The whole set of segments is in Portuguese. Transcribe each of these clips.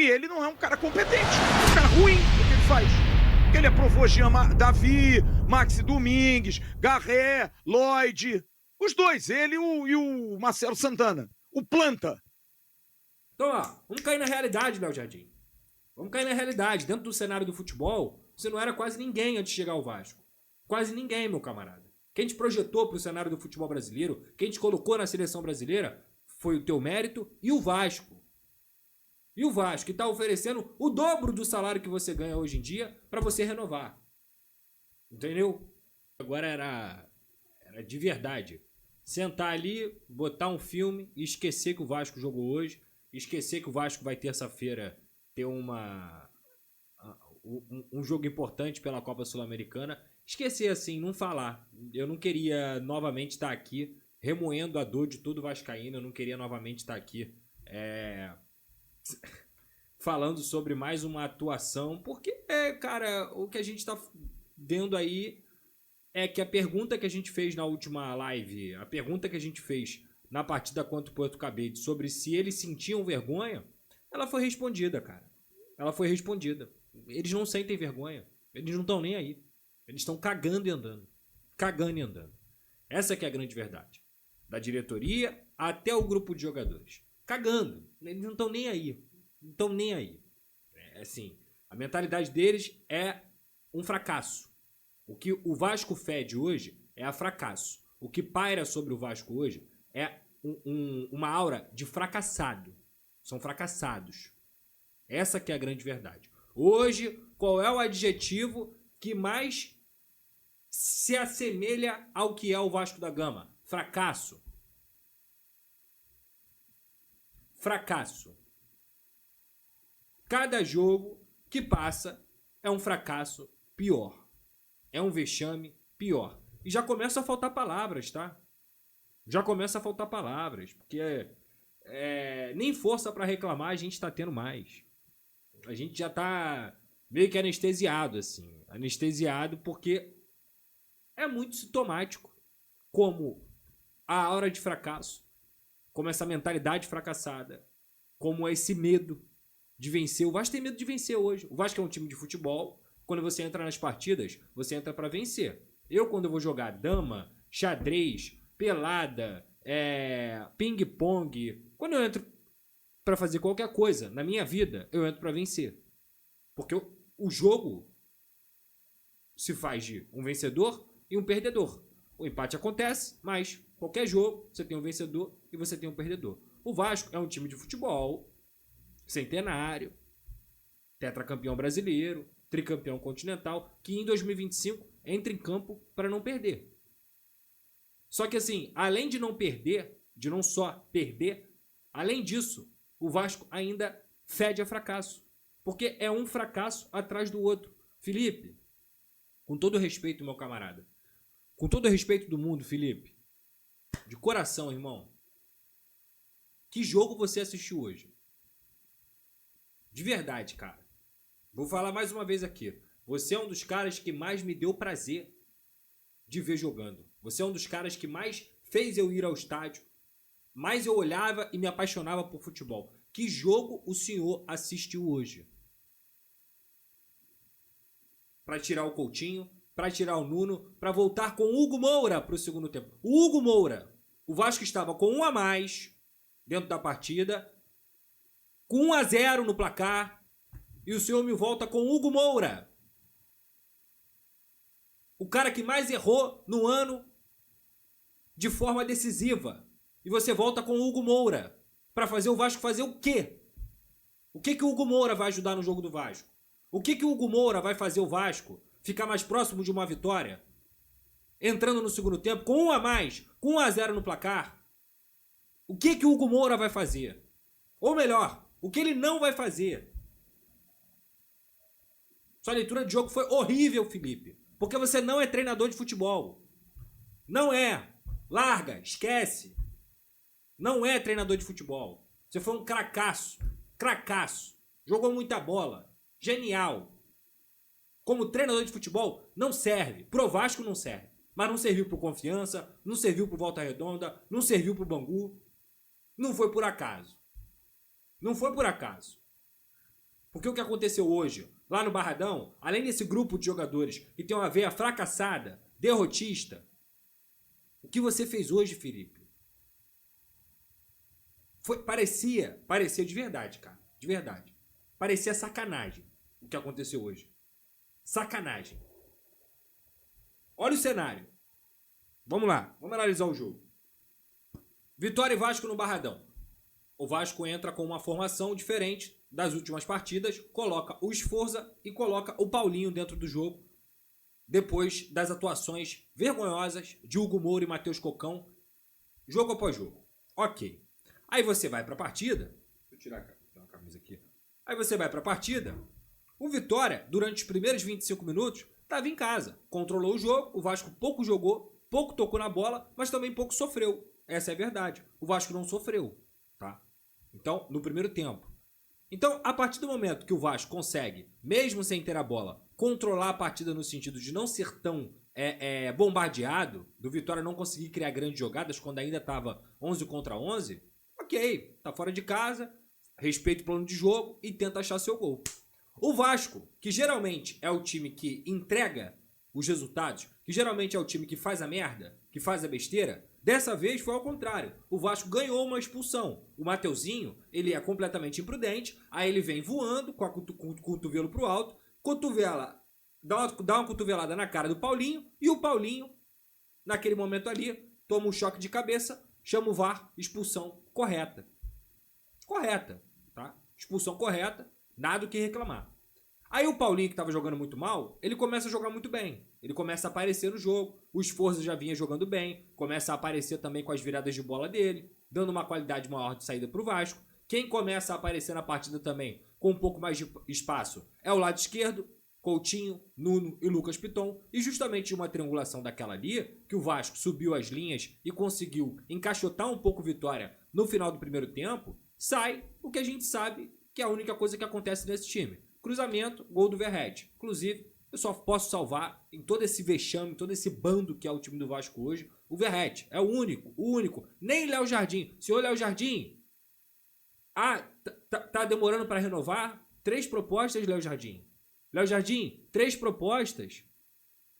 E ele não é um cara competente, é um cara ruim. O que ele faz? Ele aprovou Jean Davi, Maxi Domingues, Garré, Lloyd. Os dois, ele e o Marcelo Santana. O planta. Então, ó, vamos cair na realidade, Léo Jardim. Vamos cair na realidade. Dentro do cenário do futebol, você não era quase ninguém antes de chegar ao Vasco. Quase ninguém, meu camarada. Quem te projetou para o cenário do futebol brasileiro, quem te colocou na seleção brasileira, foi o teu mérito e o Vasco. E o Vasco, que está oferecendo o dobro do salário que você ganha hoje em dia para você renovar. Entendeu? Agora era de verdade. Sentar ali, botar um filme e esquecer que o Vasco jogou hoje, esquecer que o Vasco vai terça-feira ter um jogo importante pela Copa Sul-Americana. Esquecer assim, não falar. Eu não queria novamente estar aqui remoendo a dor de todo vascaíno. Eu não queria novamente estar aqui falando sobre mais uma atuação. Porque, cara, o que a gente tá vendo aí é que a pergunta que a gente fez na última live, a pergunta que a gente fez na partida contra o Porto Cabede sobre se eles sentiam vergonha, ela foi respondida, cara. Ela foi respondida. Eles não sentem vergonha. Eles não estão nem aí. Eles estão cagando e andando. Cagando e andando. Essa que é a grande verdade. Da diretoria até o grupo de jogadores. Cagando. Eles não estão nem aí. Não estão nem aí. Assim, a mentalidade deles é um fracasso. O que o Vasco fede hoje é a fracasso. O que paira sobre o Vasco hoje é uma aura de fracassado. São fracassados. Essa que é a grande verdade. Hoje, qual é o adjetivo que mais se assemelha ao que é o Vasco da Gama? Fracasso. Fracasso. Cada jogo que passa é um fracasso pior. É um vexame pior. E já começa a faltar palavras, tá? Já começa a faltar palavras. Porque nem força pra reclamar a gente tá tendo mais. A gente já tá meio que anestesiado, assim. Anestesiado porque é muito sintomático. Como a aura de fracasso. Como essa mentalidade fracassada. Como esse medo de vencer. O Vasco tem medo de vencer hoje. O Vasco é um time de futebol. Quando você entra nas partidas, você entra pra vencer. Eu, quando eu vou jogar dama, xadrez, pelada, ping-pong, quando eu entro pra fazer qualquer coisa na minha vida, eu entro pra vencer. Porque o jogo se faz de um vencedor e um perdedor. O empate acontece, mas qualquer jogo você tem um vencedor e você tem um perdedor. O Vasco é um time de futebol centenário, tetracampeão brasileiro, tricampeão continental, que em 2025 entra em campo para não perder. Só que assim, além de não perder, de não só perder, além disso, o Vasco ainda fede a fracasso. Porque é um fracasso atrás do outro. Felipe, com todo respeito, meu camarada, com todo respeito do mundo, Felipe, de coração, irmão, que jogo você assistiu hoje? De verdade, cara. Vou falar mais uma vez aqui. Você é um dos caras que mais me deu prazer de ver jogando. Você é um dos caras que mais fez eu ir ao estádio. Mais eu olhava e me apaixonava por futebol. Que jogo o senhor assistiu hoje? Para tirar o Coutinho, para tirar o Nuno, para voltar com o Hugo Moura para o segundo tempo. O Hugo Moura, o Vasco estava com 1 a mais dentro da partida, com 1-0 no placar, e o senhor me volta com o Hugo Moura. O cara que mais errou no ano de forma decisiva. E você volta com o Hugo Moura para fazer o Vasco fazer o quê? O que o Hugo Moura vai ajudar no jogo do Vasco? O que o Hugo Moura vai fazer o Vasco ficar mais próximo de uma vitória? Entrando no segundo tempo com 1 a mais, com 1-0 no placar. O que o Hugo Moura vai fazer? Ou melhor, o que ele não vai fazer? Sua leitura de jogo foi horrível, Felipe. Porque você não é treinador de futebol. Não é. Larga, esquece. Não é treinador de futebol. Você foi um cracaço. Cracaço. Jogou muita bola. Genial. Como treinador de futebol, não serve. Pro Vasco não serve. Mas não serviu pro Confiança, não serviu pro Volta Redonda, não serviu pro Bangu. Não foi por acaso. Não foi por acaso. Porque o que aconteceu hoje, lá no Barradão, além desse grupo de jogadores que tem uma veia fracassada, derrotista, o que você fez hoje, Felipe, parecia de verdade, cara, de verdade. Parecia sacanagem o que aconteceu hoje. Sacanagem. Olha o cenário. Vamos lá, vamos analisar o jogo. Vitória e Vasco no Barradão. O Vasco entra com uma formação diferente das últimas partidas, coloca o Sforza e coloca o Paulinho dentro do jogo, depois das atuações vergonhosas de Hugo Moura e Matheus Cocão, jogo após jogo. Ok. Aí você vai pra partida. Deixa eu tirar a camisa aqui. Aí você vai pra partida. O Vitória, durante os primeiros 25 minutos, estava em casa. Controlou o jogo, o Vasco pouco jogou, pouco tocou na bola, mas também pouco sofreu. Essa é a verdade. O Vasco não sofreu, tá? Então, no primeiro tempo. Então, a partir do momento que o Vasco consegue, mesmo sem ter a bola, controlar a partida no sentido de não ser tão bombardeado, do Vitória não conseguir criar grandes jogadas quando ainda estava 11 contra 11, ok, tá fora de casa, respeita o plano de jogo e tenta achar seu gol. O Vasco, que geralmente é o time que entrega os resultados, que geralmente é o time que faz a merda, que faz a besteira, dessa vez foi ao contrário. O Vasco ganhou uma expulsão. O Mateuzinho, ele é completamente imprudente, aí ele vem voando com o cotovelo pro alto, cotovela, dá uma cotovelada na cara do Paulinho, e o Paulinho, naquele momento ali, toma um choque de cabeça, chama o VAR, expulsão correta. Correta, tá? Expulsão correta, nada o que reclamar. Aí o Paulinho, que estava jogando muito mal, ele começa a jogar muito bem. Ele começa a aparecer no jogo. O Sforza já vinha jogando bem. Começa a aparecer também com as viradas de bola dele, dando uma qualidade maior de saída para o Vasco. Quem começa a aparecer na partida também com um pouco mais de espaço é o lado esquerdo. Coutinho, Nuno e Lucas Piton. E justamente uma triangulação daquela ali, que o Vasco subiu as linhas e conseguiu encaixotar um pouco Vitória no final do primeiro tempo, sai o que a gente sabe que é a única coisa que acontece nesse time. Cruzamento, gol do Verratti. Inclusive, eu só posso salvar em todo esse vexame, em todo esse bando que é o time do Vasco hoje, o Verratti. É o único. Nem Léo Jardim. Senhor Léo Jardim, tá demorando para renovar? 3 propostas, Léo Jardim. Léo Jardim, 3 propostas,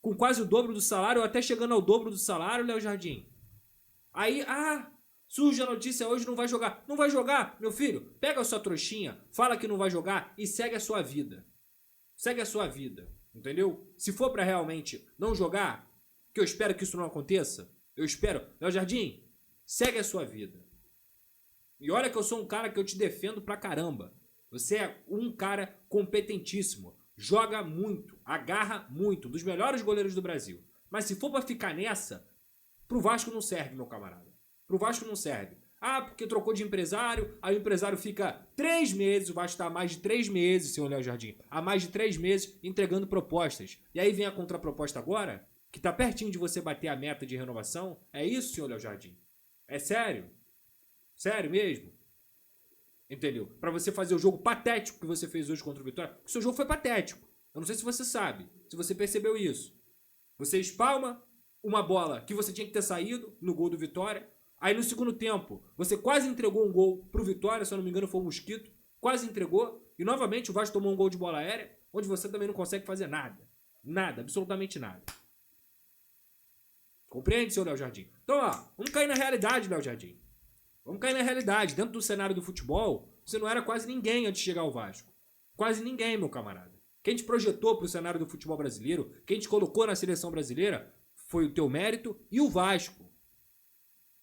com quase o dobro do salário, ou até chegando ao dobro do salário, Léo Jardim. Aí, surge a notícia hoje, não vai jogar. Não vai jogar, meu filho? Pega a sua trouxinha, fala que não vai jogar e segue a sua vida. Segue a sua vida, entendeu? Se for pra realmente não jogar, que eu espero que isso não aconteça, eu espero. Léo Jardim, segue a sua vida. E olha que eu sou um cara que eu te defendo pra caramba. Você é um cara competentíssimo. Joga muito, agarra muito, dos melhores goleiros do Brasil. Mas se for pra ficar nessa, pro Vasco não serve, meu camarada. Pro Vasco não serve. Porque trocou de empresário, aí o empresário fica 3 meses, o Vasco está há mais de 3 meses, senhor Léo Jardim, há mais de 3 meses entregando propostas. E aí vem a contraproposta agora, que tá pertinho de você bater a meta de renovação. É isso, senhor Léo Jardim? É sério? Sério mesmo? Entendeu? Pra você fazer o jogo patético que você fez hoje contra o Vitória, porque o seu jogo foi patético. Eu não sei se você sabe, se você percebeu isso. Você espalma uma bola que você tinha que ter saído no gol do Vitória. Aí no segundo tempo, você quase entregou um gol pro Vitória, se eu não me engano foi o Mosquito. Quase entregou. E novamente o Vasco tomou um gol de bola aérea, onde você também não consegue fazer nada. Nada, absolutamente nada. Compreende, seu Léo Jardim? Então, vamos cair na realidade, Léo Jardim. Vamos cair na realidade. Dentro do cenário do futebol, você não era quase ninguém antes de chegar ao Vasco. Quase ninguém, meu camarada. Quem te projetou pro cenário do futebol brasileiro, quem te colocou na seleção brasileira, foi o teu mérito e o Vasco.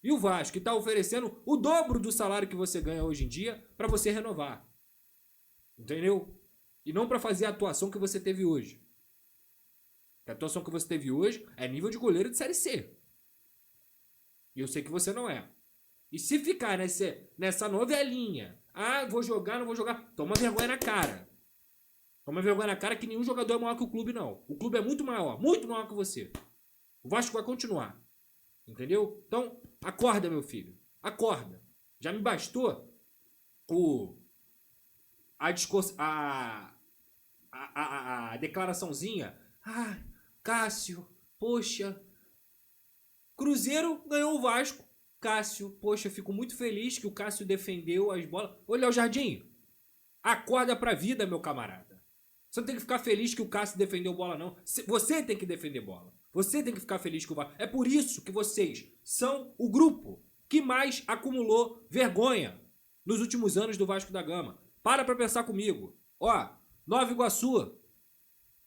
E o Vasco, que está oferecendo o dobro do salário que você ganha hoje em dia para você renovar. Entendeu? E não para fazer a atuação que você teve hoje. A atuação que você teve hoje é nível de goleiro de Série C. E eu sei que você não é. E se ficar nessa novelinha, vou jogar, não vou jogar, toma vergonha na cara. Toma vergonha na cara que nenhum jogador é maior que o clube, não. O clube é muito maior que você. O Vasco vai continuar. Entendeu? Então, acorda, meu filho. Acorda. Já me bastou a declaraçãozinha. Cássio, poxa. Cruzeiro ganhou o Vasco. Cássio, poxa, fico muito feliz que o Cássio defendeu as bolas. Ô, Léo Jardim, Acorda pra vida, meu camarada. Você não tem que ficar feliz que o Cássio defendeu bola, não. Você tem que defender bola. Você tem que ficar feliz com o Vasco. É por isso que vocês são o grupo que mais acumulou vergonha nos últimos anos do Vasco da Gama. Para pra pensar comigo. Ó, Nova Iguaçu,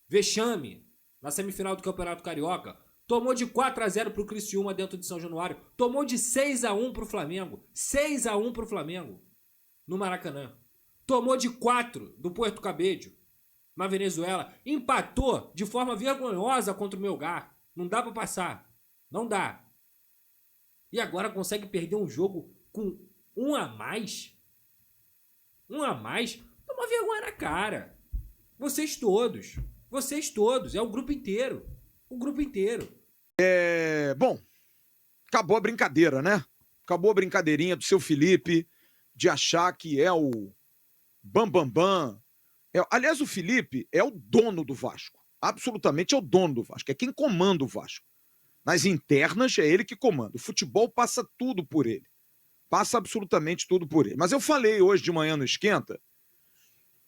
vexame na semifinal do Campeonato Carioca. Tomou de 4-0 pro Criciúma dentro de São Januário. Tomou de 6-1 pro Flamengo. 6-1 pro Flamengo no Maracanã. Tomou de 4 do Puerto Cabello na Venezuela. Empatou de forma vergonhosa contra o Melgar. Não dá pra passar. Não dá. E agora consegue perder um jogo com um a mais? Um a mais? Toma vergonha na cara. Vocês todos. Vocês todos. É o grupo inteiro. O grupo inteiro. Bom, acabou a brincadeira, né? Acabou a brincadeirinha do seu Felipe de achar que é o bambambam. Aliás, o Felipe é o dono do Vasco. Absolutamente é o dono do Vasco. É quem comanda o Vasco. Nas internas é ele que comanda. O futebol passa tudo por ele. Passa absolutamente tudo por ele. Mas eu falei hoje de manhã no Esquenta,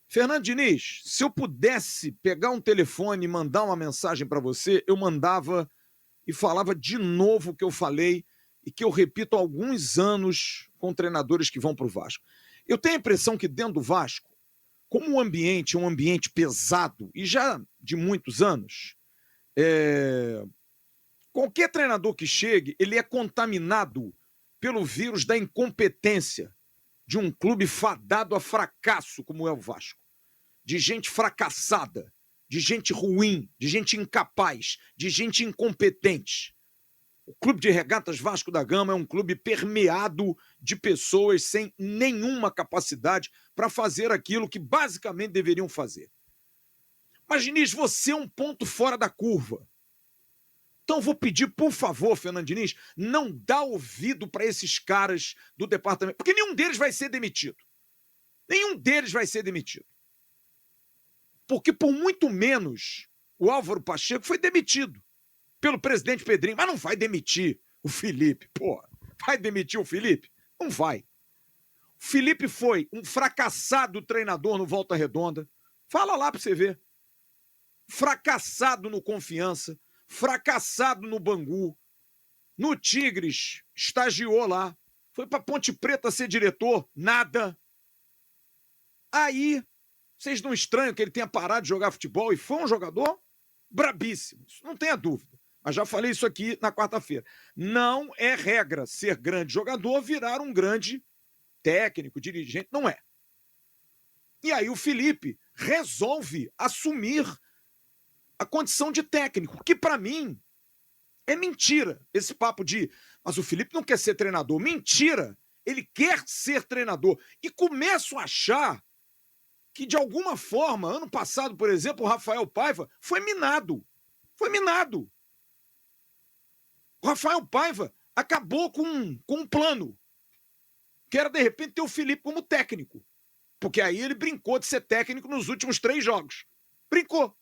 Fernando Diniz, se eu pudesse pegar um telefone e mandar uma mensagem para você, eu mandava e falava de novo o que eu falei e que eu repito há alguns anos com treinadores que vão para o Vasco. Eu tenho a impressão que dentro do Vasco, como o ambiente é um ambiente pesado, e já de muitos anos, qualquer treinador que chegue, ele é contaminado pelo vírus da incompetência de um clube fadado a fracasso como é o Vasco. De gente fracassada, de gente ruim, de gente incapaz, de gente incompetente. O Clube de Regatas Vasco da Gama é um clube permeado de pessoas sem nenhuma capacidade para fazer aquilo que basicamente deveriam fazer. Mas, Diniz, você é um ponto fora da curva. Então vou pedir, por favor, Fernando Diniz, não dá ouvido para esses caras do departamento, porque nenhum deles vai ser demitido. Nenhum deles vai ser demitido. Porque por muito menos o Álvaro Pacheco foi demitido pelo presidente Pedrinho, mas não vai demitir o Felipe. Pô, vai demitir o Felipe? Não vai. O Felipe foi um fracassado treinador no Volta Redonda. Fala lá para você ver. Fracassado no Confiança, fracassado no Bangu, no Tigres, estagiou lá, foi para Ponte Preta ser diretor, nada. Aí, vocês não estranham que ele tenha parado de jogar futebol e foi um jogador brabíssimo, isso não tenha dúvida. Mas já falei isso aqui na quarta-feira. Não é regra ser grande jogador, virar um grande técnico, dirigente, não é. E aí o Felipe resolve assumir a condição de técnico, que para mim é mentira. Esse papo de, mas o Felipe não quer ser treinador. Mentira! Ele quer ser treinador. E começo a achar que, de alguma forma, ano passado, por exemplo, o Rafael Paiva foi minado. Foi minado. O Rafael Paiva acabou com um plano, que era, de repente, ter o Felipe como técnico. Porque aí ele brincou de ser técnico nos últimos 3 jogos. Brincou.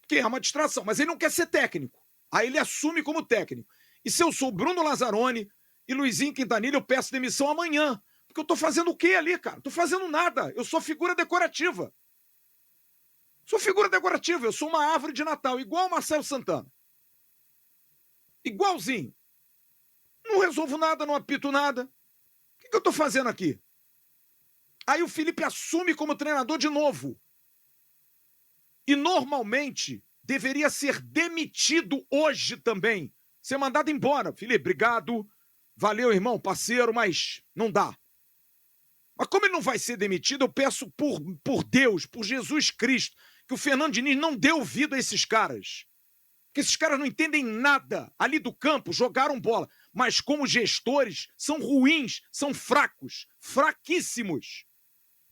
Que é uma distração, mas ele não quer ser técnico. Aí ele assume como técnico. E se eu sou Bruno Lazzaroni e Luizinho Quintanilha, eu peço demissão amanhã. Porque eu tô fazendo o quê ali, cara? Não tô fazendo nada. Eu sou figura decorativa. Sou figura decorativa. Eu sou uma árvore de Natal, igual o Marcelo Santana. Igualzinho. Não resolvo nada, não apito nada. O que eu tô fazendo aqui? Aí o Felipe assume como treinador de novo. E normalmente deveria ser demitido hoje também. Ser mandado embora. Felipe, obrigado. Valeu, irmão, parceiro, mas não dá. Mas como ele não vai ser demitido, eu peço por Deus, por Jesus Cristo, que o Fernando Diniz não dê ouvido a esses caras. Porque esses caras não entendem nada. Ali do campo, jogaram bola. Mas como gestores, são ruins, são fracos, fraquíssimos.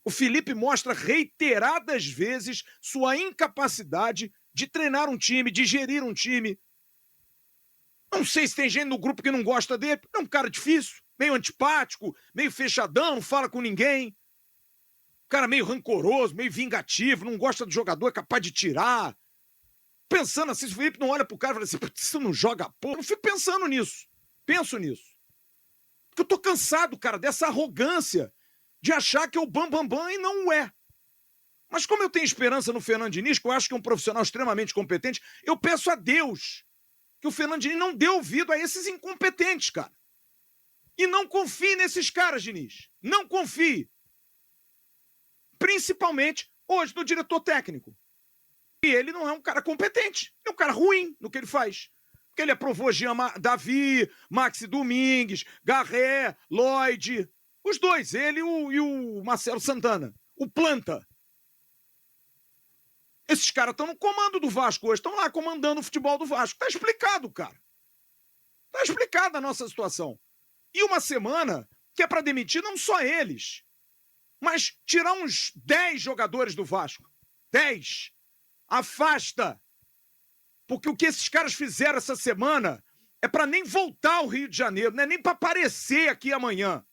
O Felipe mostra reiteradas vezes sua incapacidade de treinar um time, de gerir um time. Não sei se tem gente no grupo que não gosta dele. É um cara difícil, meio antipático, meio fechadão, não fala com ninguém. Um cara meio rancoroso, meio vingativo, não gosta do jogador, é capaz de tirar. Pensando assim, se o Felipe não olha pro cara e fala assim, você não joga porra. Eu não fico pensando nisso. Penso nisso. Porque eu tô cansado, cara, dessa arrogância de achar que é o bambambam e não o é. Mas como eu tenho esperança no Fernando Diniz, que eu acho que é um profissional extremamente competente, eu peço a Deus que o Fernando Diniz não dê ouvido a esses incompetentes, cara. E não confie nesses caras, Diniz. Não confie. Principalmente hoje no diretor técnico. E ele não é um cara competente, é um cara ruim no que ele faz. Porque ele aprovou Davi, Maxi Domingues, Garré, Lloyd. Os dois, ele e o Marcelo Santana. O planta. Esses caras estão no comando do Vasco hoje, estão lá comandando o futebol do Vasco. Tá explicado, cara. Tá explicada a nossa situação. E uma semana que é para demitir não só eles, mas tirar uns 10 jogadores do Vasco. 10. Afasta. Porque o que esses caras fizeram essa semana é para nem voltar ao Rio de Janeiro, não é nem para aparecer aqui amanhã.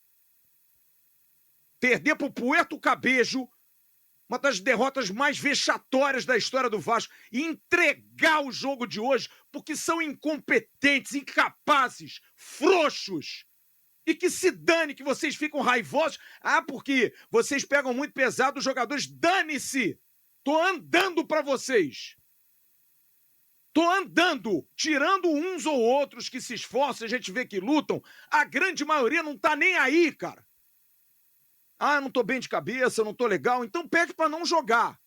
Perder pro Puerto Cabejo, uma das derrotas mais vexatórias da história do Vasco, e entregar o jogo de hoje porque são incompetentes, incapazes, frouxos. E que se dane que vocês ficam raivosos. Ah, porque vocês pegam muito pesado os jogadores. Dane-se! Tô andando para vocês. Tô andando, tirando uns ou outros que se esforçam, a gente vê que lutam. A grande maioria não tá nem aí, cara. Ah, eu não tô bem de cabeça, eu não tô legal. Então pede para não jogar.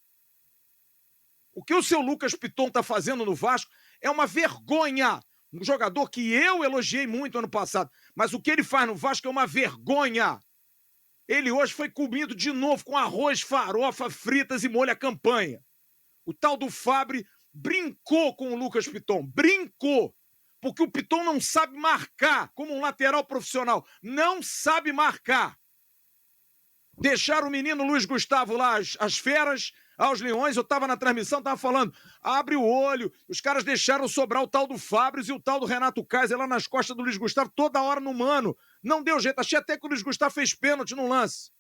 O que o seu Lucas Piton tá fazendo no Vasco é uma vergonha. Um jogador que eu elogiei muito ano passado. Mas o que ele faz no Vasco é uma vergonha. Ele hoje foi comido de novo com arroz, farofa, fritas e molho à campanha. O tal do Fábio brincou com o Lucas Piton. Brincou. Porque o Piton não sabe marcar como um lateral profissional. Não sabe marcar. Deixaram o menino Luiz Gustavo lá, as feras, aos leões. Eu estava na transmissão, estava falando, abre o olho. Os caras deixaram sobrar o tal do Fábio e o tal do Renato Kaiser lá nas costas do Luiz Gustavo, toda hora no mano. Não deu jeito. Achei até que o Luiz Gustavo fez pênalti no lance.